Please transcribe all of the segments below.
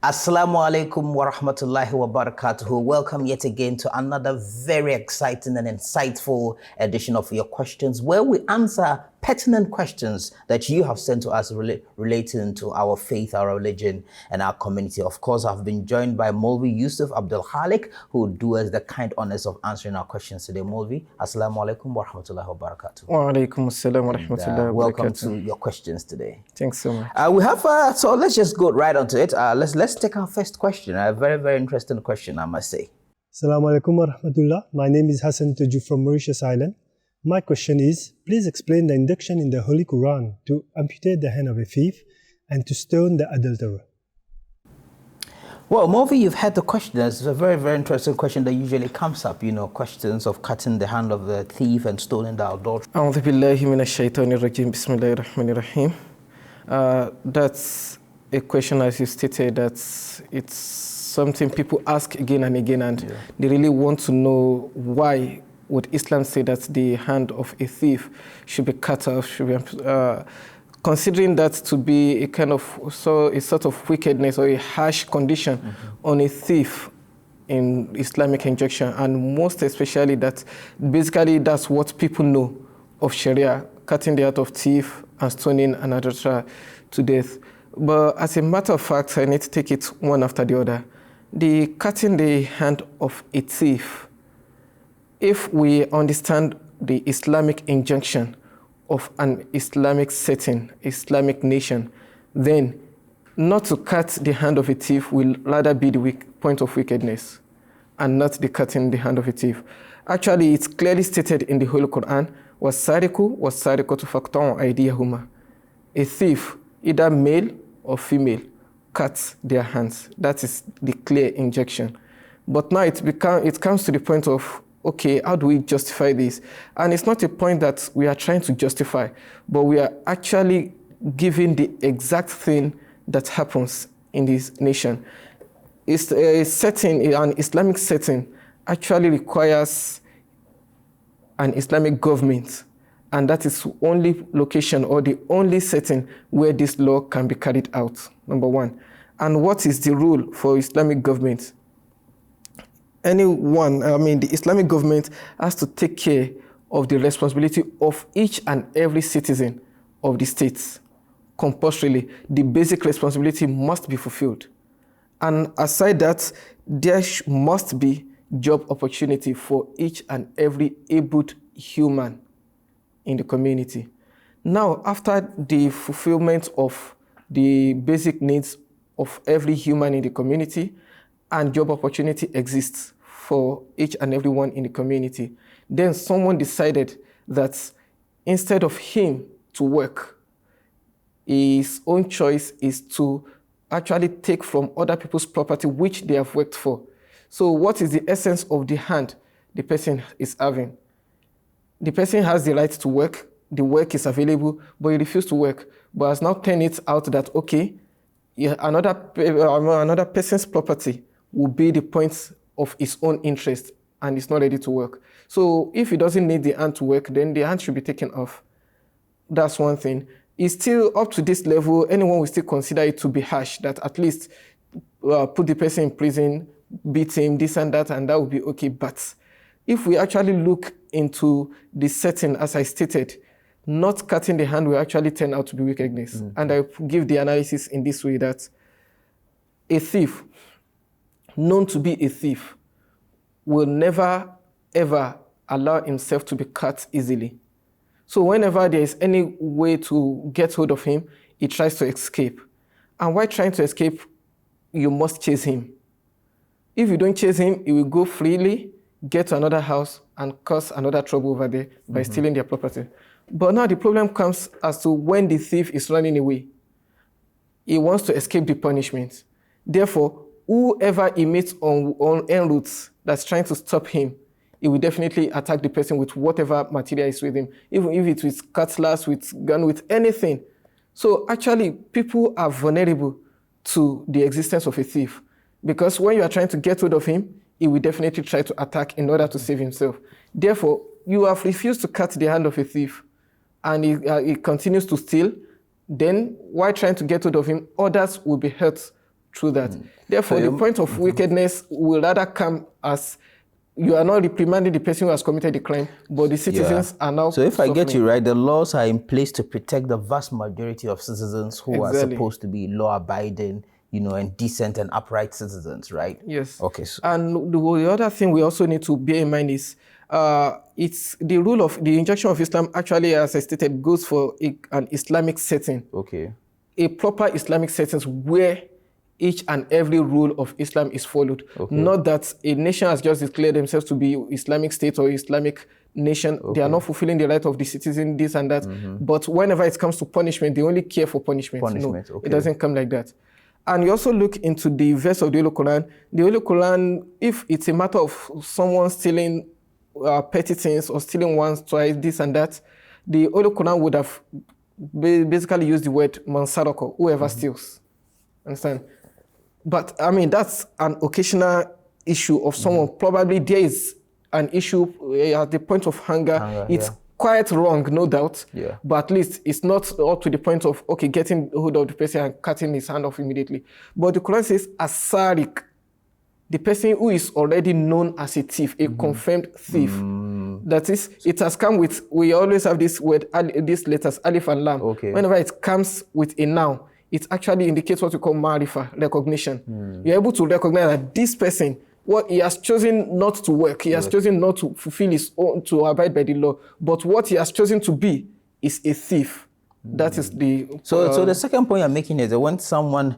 Assalamu alaikum wa rahmatullahi wa barakatuhu. Welcome yet again to another very exciting and insightful edition of Your Questions, where we answer pertinent questions that you have sent to us relating to our faith, our religion, and our community. Of course, I've been joined by Molvi Yusuf Abdul Khalik, who will do us the kind honors of answering our questions today. Molvi, assalamu alaikum wa rahmatullahi wa barakatuh. Wa alaikum assalam wa rahmatullahi wa Welcome barakatuh. to Your Questions today. Thanks so much. We have, so let's just go right onto it. Let's take our first question. A very, very interesting question, I must say. Assalamu alaikum wa rahmatullah. My name is Hassan Taju from Mauritius Island. My question is, please explain the induction in the Holy Quran to amputate the hand of a thief and to stone the adulterer. Well, Movi, you've had the question. It's a very, very interesting question that usually comes up, questions of cutting the hand of the thief and stoning the adulterer. A'udhu billahi minash shaitanir rajim. Bismillahir rahmanir rahim. That's a question, as you stated, that it's something people ask again and again, and they really want to know why would Islam say that the hand of a thief should be cut off, considering that to be a sort of wickedness or a harsh condition on a thief in Islamic injunction, and most especially that basically that's what people know of Sharia, cutting the head of thief and stoning an adulterer to death. But as a matter of fact, I need to take it one after the other. The cutting the hand of a thief, if we understand the Islamic injunction of an Islamic setting, Islamic nation, then not to cut the hand of a thief will rather be the point of wickedness and not the cutting the hand of a thief. Actually, it's clearly stated in the Holy Quran, وَالسَّارِقُ وَالسَّارِقَةُ فَاقْطَعُوا أَيْدِيَهُمَا. A thief, either male or female, cuts their hands. That is the clear injunction. But now it comes to the point of, okay, how do we justify this? And it's not a point that we are trying to justify, but we are actually giving the exact thing that happens in this nation. It's a setting, an Islamic setting, actually requires an Islamic government, and that is the only location or the only setting where this law can be carried out, number one. And what is the rule for Islamic government? The Islamic government has to take care of the responsibility of each and every citizen of the states. Compulsorily, the basic responsibility must be fulfilled. And aside that, there must be job opportunity for each and every abled human in the community. Now, after the fulfillment of the basic needs of every human in the community, and job opportunity exists for each and everyone in the community, then someone decided that instead of him to work, his own choice is to actually take from other people's property which they have worked for. So what is the essence of the hand the person is having? The person has the right to work, the work is available, but he refused to work, but has now turned it out that, okay, another person's property will be the point of his own interest, and he's not ready to work. So if he doesn't need the hand to work, then the hand should be taken off. That's one thing. It's still up to this level, anyone will still consider it to be harsh, that at least put the person in prison, beat him, this and that would be okay. But if we actually look into the setting, as I stated, not cutting the hand will actually turn out to be wickedness. And I give the analysis in this way, that a thief, known to be a thief, will never, ever allow himself to be cut easily. So whenever there is any way to get hold of him, he tries to escape. And while trying to escape, you must chase him. If you don't chase him, he will go freely, get to another house, and cause another trouble over there by stealing their property. But now the problem comes as to when the thief is running away. He wants to escape the punishment. Therefore, whoever he meets on en route that's trying to stop him, he will definitely attack the person with whatever material is with him, even if it's with cutlass, with gun, with anything. So actually, people are vulnerable to the existence of a thief, because when you are trying to get hold of him, he will definitely try to attack in order to save himself. Therefore, you have refused to cut the hand of a thief, and he continues to steal. Then, while trying to get hold of him, others will be hurt through that. Therefore, the point of wickedness will rather come as you are not reprimanding the person who has committed the crime, but the citizens are now So if I get suffering. you right, the laws are in place to protect the vast majority of citizens who are Exactly. supposed to be law-abiding, and decent and upright citizens, right? Yes. Okay. So, And the other thing we also need to bear in mind is it's the rule of the injunction of Islam actually, as I stated, goes for an Islamic setting. okay. A proper Islamic setting where each and every rule of Islam is followed. Okay. Not that a nation has just declared themselves to be Islamic state or Islamic nation. They are not fulfilling the right of the citizen, this and that. But whenever it comes to punishment, they only care for punishment. Punishment, No, okay. it doesn't come like that. And you also look into the verse of the Holy Quran. The Holy Quran, if it's a matter of someone stealing petty things or stealing once, twice, this and that, the Holy Quran would have basically used the word mansarako, whoever steals. Understand? But I mean, that's an occasional issue of someone. Probably there is an issue at the point of hunger. It's quite wrong, no doubt. Yeah. But at least it's not up to the point of, okay, getting hold of the person and cutting his hand off immediately. But the Quran says, asarik, the person who is already known as a thief, a confirmed thief. That is, it has come with, we always have this word, these letters, alif and lam. Okay. Whenever it comes with a noun, it actually indicates what we call marifa, recognition. You're able to recognize that this person, what he has chosen not to work, he has chosen not to fulfill his own, to abide by the law, but what he has chosen to be is a thief. That is the... So the second point you're making is that when someone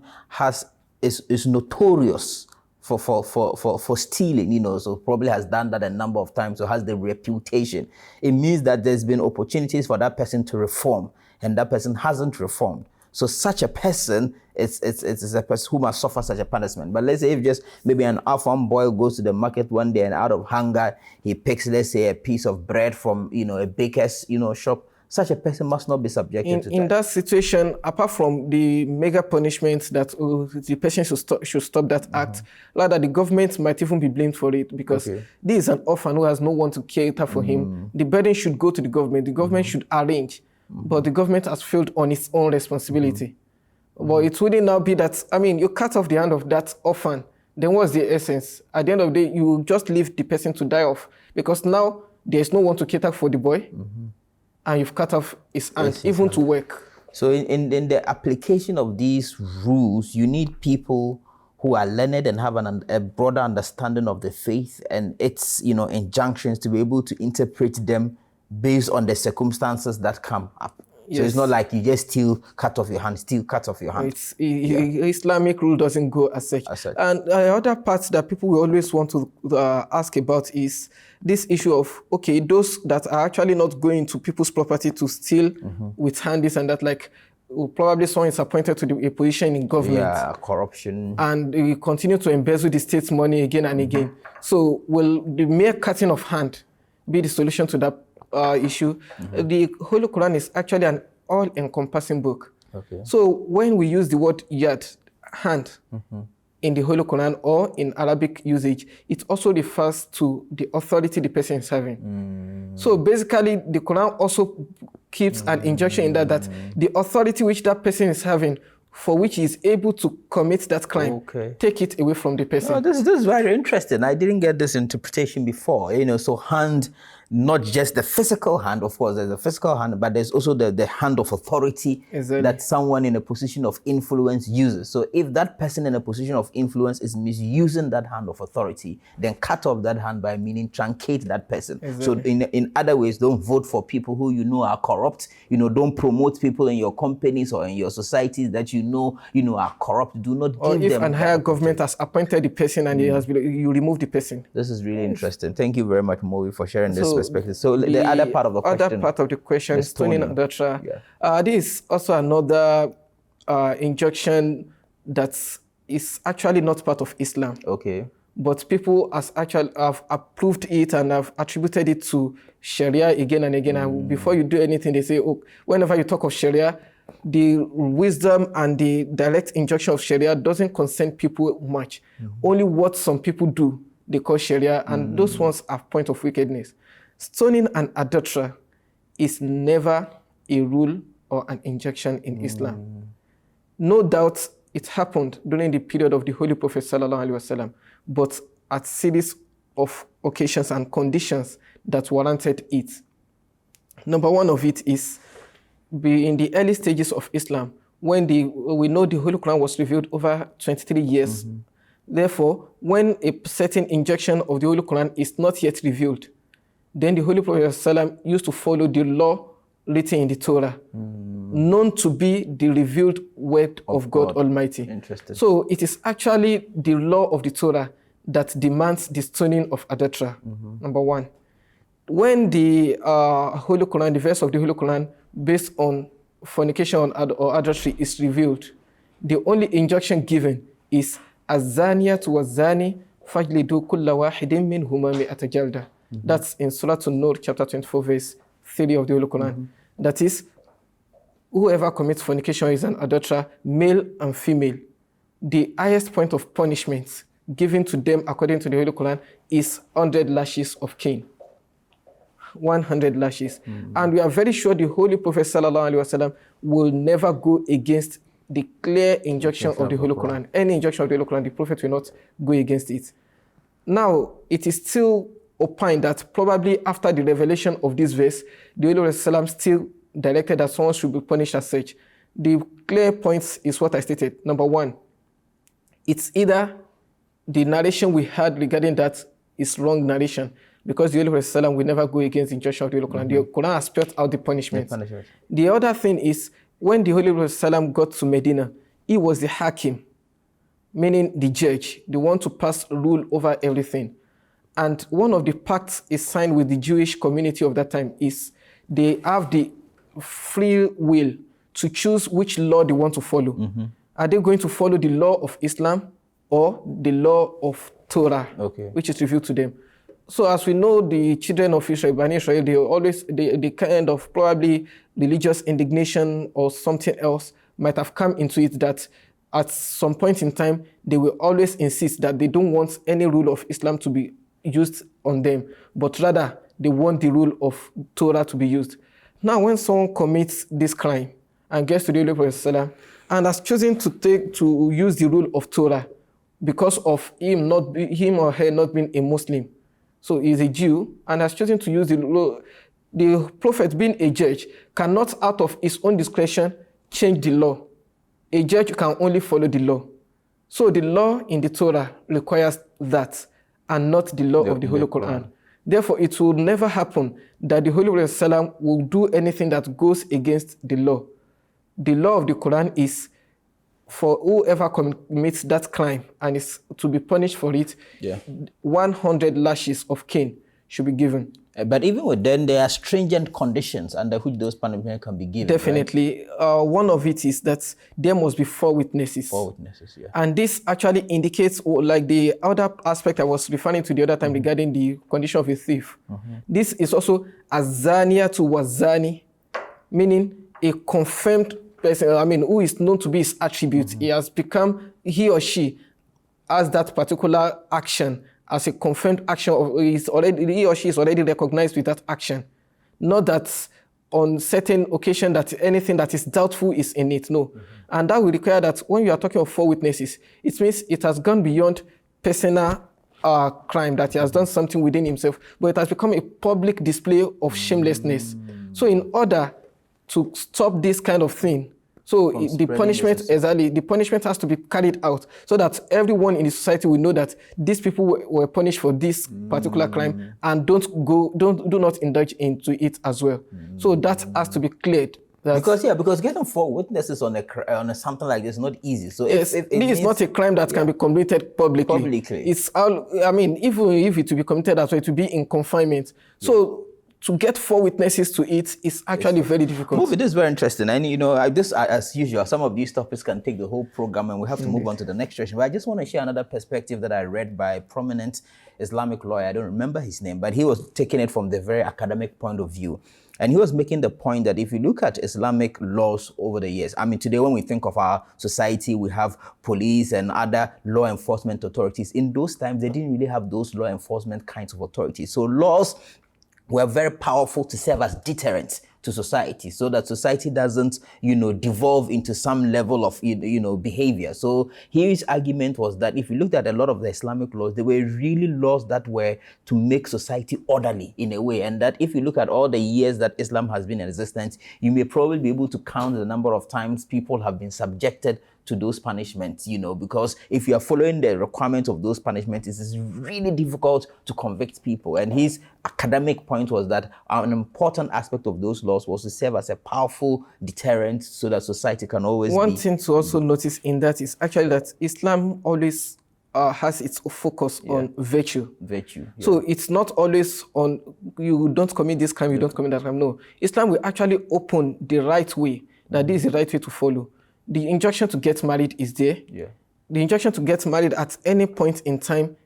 is notorious for stealing, so probably has done that a number of times or has the reputation, it means that there's been opportunities for that person to reform and that person hasn't reformed. So such a person, it's a person who must suffer such a punishment. But let's say if just maybe an orphan boy goes to the market one day and out of hunger, he picks, let's say, a piece of bread from, a baker's, shop, such a person must not be subjected to that. In that situation, apart from the mega punishment that the person should stop that act, rather the government might even be blamed for it because this is an orphan who has no one to cater for him. The burden should go to the government. The government should arrange. But the government has failed on its own responsibility. But it wouldn't now be that, I mean, you cut off the hand of that orphan, then what's the essence? At the end of the day, you just leave the person to die off because now there's no one to cater for the boy and you've cut off his hand, even to work. So in the application of these rules, you need people who are learned and have a broader understanding of the faith and its, injunctions to be able to interpret them based on the circumstances that come up. So it's not like you just still cut off your hand. Islamic rule doesn't go as such. And the other part that people will always want to ask about is this issue of, okay, those that are actually not going to people's property to steal with hand, this and that, like probably someone is appointed to a position in government. Yeah, corruption. And we continue to embezzle the state's money again and again. So will the mere cutting of hand be the solution to that issue? The Holy Quran is actually an all-encompassing book. So when we use the word yad, hand, in the Holy Quran or in Arabic usage, it also refers to the authority the person is having. So basically, the Quran also keeps an injunction in that the authority which that person is having, for which he is able to commit that crime, take it away from the person. Oh, this is very interesting. I didn't get this interpretation before. So hand, not just the physical hand, of course, there's a physical hand, but there's also the hand of authority that someone in a position of influence uses. So if that person in a position of influence is misusing that hand of authority, then cut off that hand by meaning truncate that person. So in other ways, don't vote for people who are corrupt. Don't promote people in your companies or in your societies that are corrupt. Do not give them. Or if an higher government has appointed the person and you remove the person. This is really interesting. Thank you very much, Mowi, for sharing this perspective. So the other part of the question. Other part of the question, stoning and adultery. This is also another injunction that is actually not part of Islam. But people have approved it and have attributed it to Sharia again and again. And before you do anything, they say, whenever you talk of Sharia, the wisdom and the direct injunction of Sharia doesn't concern people much. Only what some people do, they call Sharia, and those ones are point of wickedness. Stoning an adulterer is never a rule or an injunction in Islam. No doubt it happened during the period of the Holy Prophet sallallahu alaihi wasallam, but at series of occasions and conditions that warranted it. Number one of it is in the early stages of Islam, when we know the Holy Quran was revealed over 23 years. Therefore, when a certain injection of the Holy Quran is not yet revealed, then the Holy Prophet ﷺ used to follow the law written in the Torah, known to be the revealed word of God Almighty. Interesting. So it is actually the law of the Torah that demands the stoning of adulterer, number one. When the Holy Quran, the verse of the Holy Quran based on fornication or adultery is revealed, the only injunction given is الزانية والزاني فاجلدوا كل واحد منهما مئة جلدة. That's in Surah An-Nur, chapter 24, verse 30 of the Holy Quran. That is, whoever commits fornication is an adulterer, male and female. The highest point of punishment given to them according to the Holy Quran is 100 lashes of cane. 100 lashes. And we are very sure the Holy Prophet sallallahu alaihi wasallam will never go against the clear injunction of the Holy Quran. Any injunction of the Holy Quran, the Prophet will not go against it. Now, it is still opined that probably after the revelation of this verse, the Holy Prophet still directed that someone should be punished as such. The clear points is what I stated. Number one, it's either the narration we had regarding that is wrong narration, because the Holy Prophet will never go against the injunction of the Holy Quran. The Quran has spelled out the punishment. The other thing is, when the Holy Prophet got to Medina, he was the Hakim, meaning the judge, the one to pass rule over everything. And one of the pacts is signed with the Jewish community of that time is they have the free will to choose which law they want to follow. Are they going to follow the law of Islam or the law of Torah, which is revealed to them? So as we know, the children of Israel, Bani Israel, they kind of probably religious indignation or something else might have come into it that at some point in time, they will always insist that they don't want any rule of Islam to be used on them, but rather they want the rule of Torah to be used. Now, when someone commits this crime and gets to the Holy Prophet and has chosen to use the rule of Torah because of him or her not being a Muslim, so he's a Jew and has chosen to use the law, the Prophet being a judge cannot out of his own discretion change the law. A judge can only follow the law. So the law in the Torah requires that, and not the law of the Holy Quran. Therefore, it will never happen that the Holy Prophet will do anything that goes against the law. The law of the Quran is for whoever commits that crime and is to be punished for it, 100 lashes of cane should be given. But even with them, there are stringent conditions under which those punishments can be given. Definitely. Right? One of it is that there must be 4 witnesses. 4 witnesses, yeah. And this actually indicates, like the other aspect I was referring to the other time regarding the condition of a thief. This is also azania to wazani, meaning a confirmed person, who is known to be his attribute. He has become, he or she has that particular action as a confirmed action, he or she is already recognized with that action. Not that on certain occasion that anything that is doubtful is in it, no. And that will require that when you are talking of 4 witnesses, it means it has gone beyond personal crime, that he has done something within himself, but it has become a public display of shamelessness. So in order to stop this kind of thing, so the punishment has to be carried out so that everyone in the society will know that these people were punished for this particular crime and do not indulge into it as well. So that has to be cleared. Because getting 4 witnesses on a something like this is not easy. So this is not a crime that can be committed publicly. It's even if it to be committed as well, it will be in confinement. So to get 4 witnesses to it is actually very difficult. It is very interesting. And as usual, some of these topics can take the whole program and we have to move on to the next question. But I just want to share another perspective that I read by a prominent Islamic lawyer. I don't remember his name, but he was taking it from the very academic point of view. And he was making the point that if you look at Islamic laws over the years, today when we think of our society, we have police and other law enforcement authorities. In those times, they didn't really have those law enforcement kinds of authorities. So laws were very powerful to serve as deterrents to society so that society doesn't, devolve into some level of, behavior. So his argument was that if you looked at a lot of the Islamic laws, they were really laws that were to make society orderly in a way. And that if you look at all the years that Islam has been in existence, you may probably be able to count the number of times people have been subjected to those punishments, because if you are following the requirements of those punishments, it is really difficult to convict people. And his academic point was that an important aspect of those laws was to serve as a powerful deterrent so that society can always One thing to also notice in that is actually that Islam always has its focus on virtue. Virtue. Yeah. So it's not always on, you don't commit this crime, you don't commit that crime. No. Islam will actually open the right way, that this is the right way to follow. The injunction to get married is there. Yeah. The injunction to get married at any point in time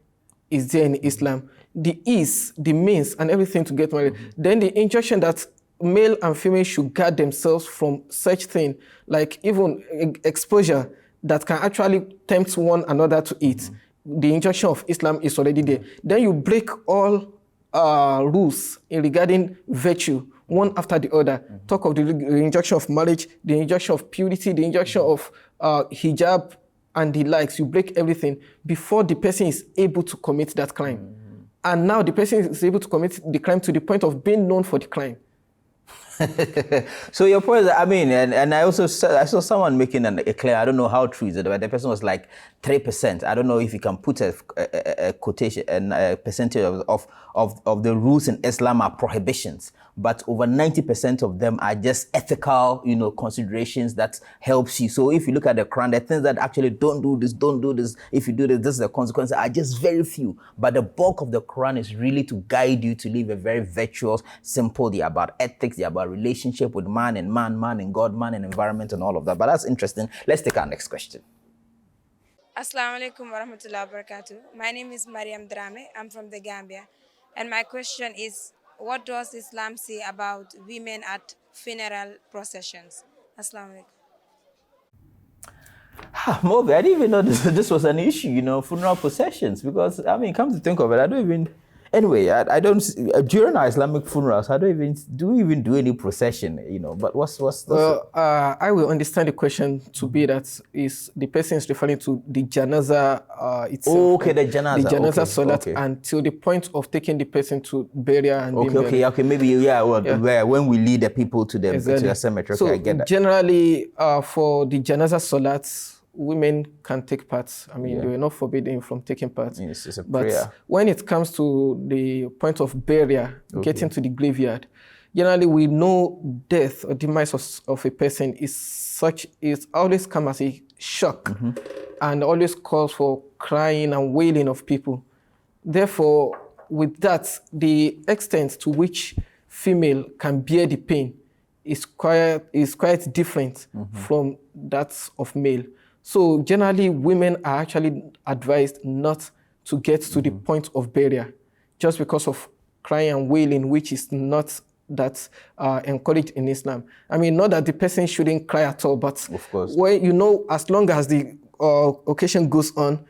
is there in Islam. The ease, the means, and everything to get married. Then the injunction that male and female should guard themselves from such thing, like even exposure that can actually tempt one another to it. The injunction of Islam is already there. Then you break all rules regarding virtue, one after the other. Talk of the injunction of marriage, the injunction of purity, the injunction of hijab, and the likes. You break everything before the person is able to commit that crime. And now the person is able to commit the crime to the point of being known for the crime. So your point is, I mean, and I also I saw someone making a claim, I don't know how true is it, but the person was like 3%. I don't know if you can put a quotation and a percentage of the rules in Islam are prohibitions, but over 90% of them are just ethical, considerations that helps you. So if you look at the Quran, the things that actually don't do this, if you do this, this is the consequences, are just very few. But the bulk of the Quran is really to guide you to live a very virtuous, simple, they're about ethics, they're about relationship with man and God, man and environment and all of that. But that's interesting. Let's take our next question. Assalamu alaikum warahmatullahi wabarakatuh. My name is Mariam Drame. I'm from the Gambia. And my question is, what does Islam say about women at funeral processions? Assalamu alaikum. Moby, I didn't even know this was an issue, funeral processions, because, come to think of it, I don't even... Anyway, I don't, during our Islamic funerals, do we even do any procession, but what's Well, I will understand the question to be that is the person is referring to the janaza itself. Okay, the janaza. The janaza okay, salat okay. until the point of taking the person to burial and being buried. Okay, maybe, where when we lead the people to the cemetery, so I get that. Generally, for the janaza salat, women can take part. They were not forbidden from taking part. Yes, it's a but prayer. when it comes to the point of burial, getting to the graveyard, generally we know death or demise of a person is always come as a shock and always calls for crying and wailing of people. Therefore, with that, the extent to which female can bear the pain is quite different from that of male. So generally, women are actually advised not to get to the point of burial just because of crying and wailing, which is not that encouraged in Islam. Not that the person shouldn't cry at all, but of course, as long as the occasion goes on,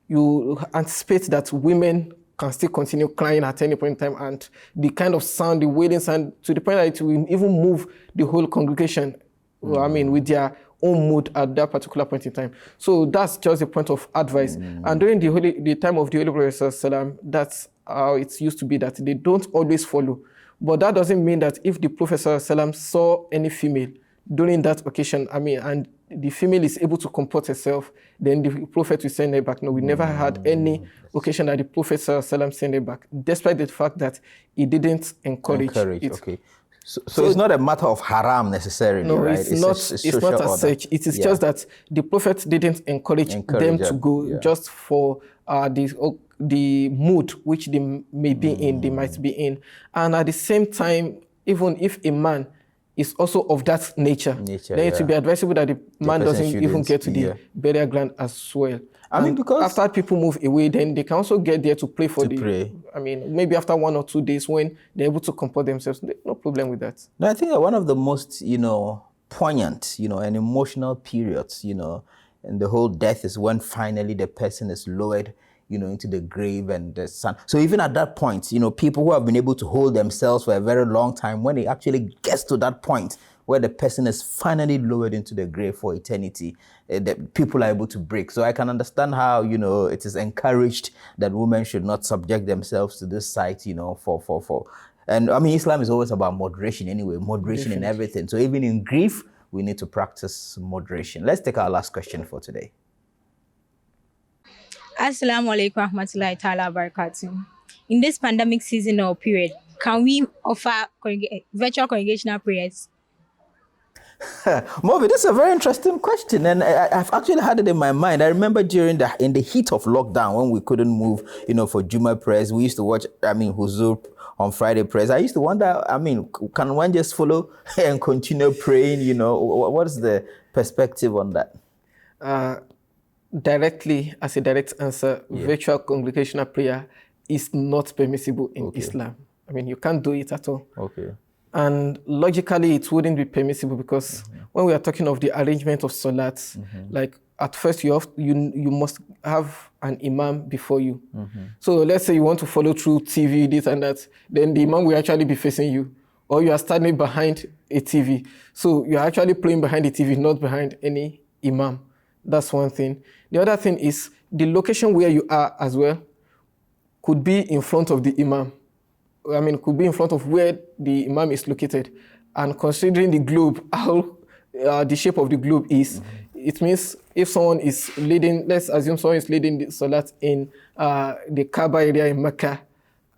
you anticipate that women can still continue crying at any point in time, and the kind of sound, the wailing sound, to the point that it will even move the whole congregation, with their own mood at that particular point in time. So that's just a point of advice. And during the time of the Holy Prophet, that's how it used to be, that they don't always follow. But that doesn't mean that if the Prophet saw any female during that occasion, and the female is able to comport herself, then the Prophet will send her back. No, we never had any occasion that the Prophet sent her back, despite the fact that he didn't encourage it. Okay. So it's not a matter of haram necessarily, no, right? it's not as such. It is just that the Prophet didn't encourage them to go just for the mood which they may be in, they might be in. And at the same time, even if a man is also of that nature then it would be advisable that the man doesn't even get to the burial ground as well. Because after people move away, then they can also get there to pray for pray. Maybe after 1 or 2 days when they're able to comport themselves, no problem with that. No, I think that one of the most, poignant, and emotional periods, and the whole death is when finally the person is lowered into the grave and the sun. So even at that point, people who have been able to hold themselves for a very long time, when it actually gets to that point where the person is finally lowered into the grave for eternity, that people are able to break. So I can understand how, it is encouraged that women should not subject themselves to this sight, and I mean, Islam is always about moderation anyway, moderation in everything. So even in grief, we need to practice moderation. Let's take our last question for today. Assalamu alaikum warahmatullahi ta'ala barakatuh. In this pandemic season or period, can we offer virtual congregational prayers? Moby, this is a very interesting question, and I've actually had it in my mind. I remember in the heat of lockdown when we couldn't move, for Juma prayers, we used to watch, Huzur on Friday prayers. I used to wonder, can one just follow and continue praying? What is the perspective on that? Directly, as a direct answer, virtual congregational prayer is not permissible in Islam. You can't do it at all. Okay. And logically, it wouldn't be permissible because when we are talking of the arrangement of salat, like at first you must have an imam before you. So let's say you want to follow through TV, this and that, then the imam will actually be facing you, or you are standing behind a TV. So you're actually praying behind the TV, not behind any imam. That's one thing. The other thing is the location where you are as well could be in front of the imam. Could be in front of where the imam is located. And considering the globe, how the shape of the globe is, it means if someone is leading, let's assume someone is leading the salat in the Kaaba area in Mecca,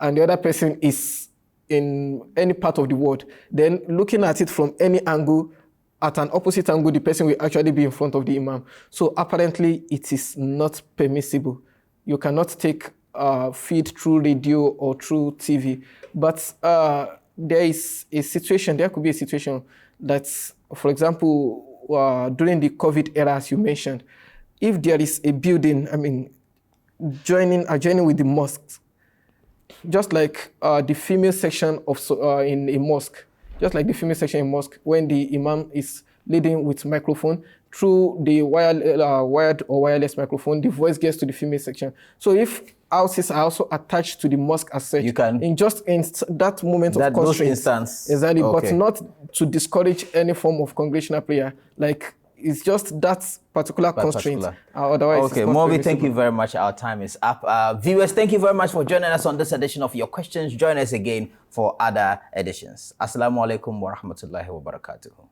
and the other person is in any part of the world, then looking at it from any angle, at an opposite angle, the person will actually be in front of the imam. So apparently, it is not permissible. You cannot take feed through radio or through TV. But there could be a situation that, for example, during the COVID era, as you mentioned, if there is a building, adjoining with the mosque, just like the female section in a mosque, when the imam is leading with microphone, through the wired or wireless microphone, the voice gets to the female section. So if houses are also attached to the mosque as such, you can in that moment of constraint, exactly, but not to discourage any form of congregational prayer. Like it's just that particular constraint. Otherwise, okay, Moby, thank you very much. Our time is up. Viewers, thank you very much for joining us on this edition of Your Questions. Join us again for other editions. Assalamu alaikum wa rahmatullahi wa barakatuhu.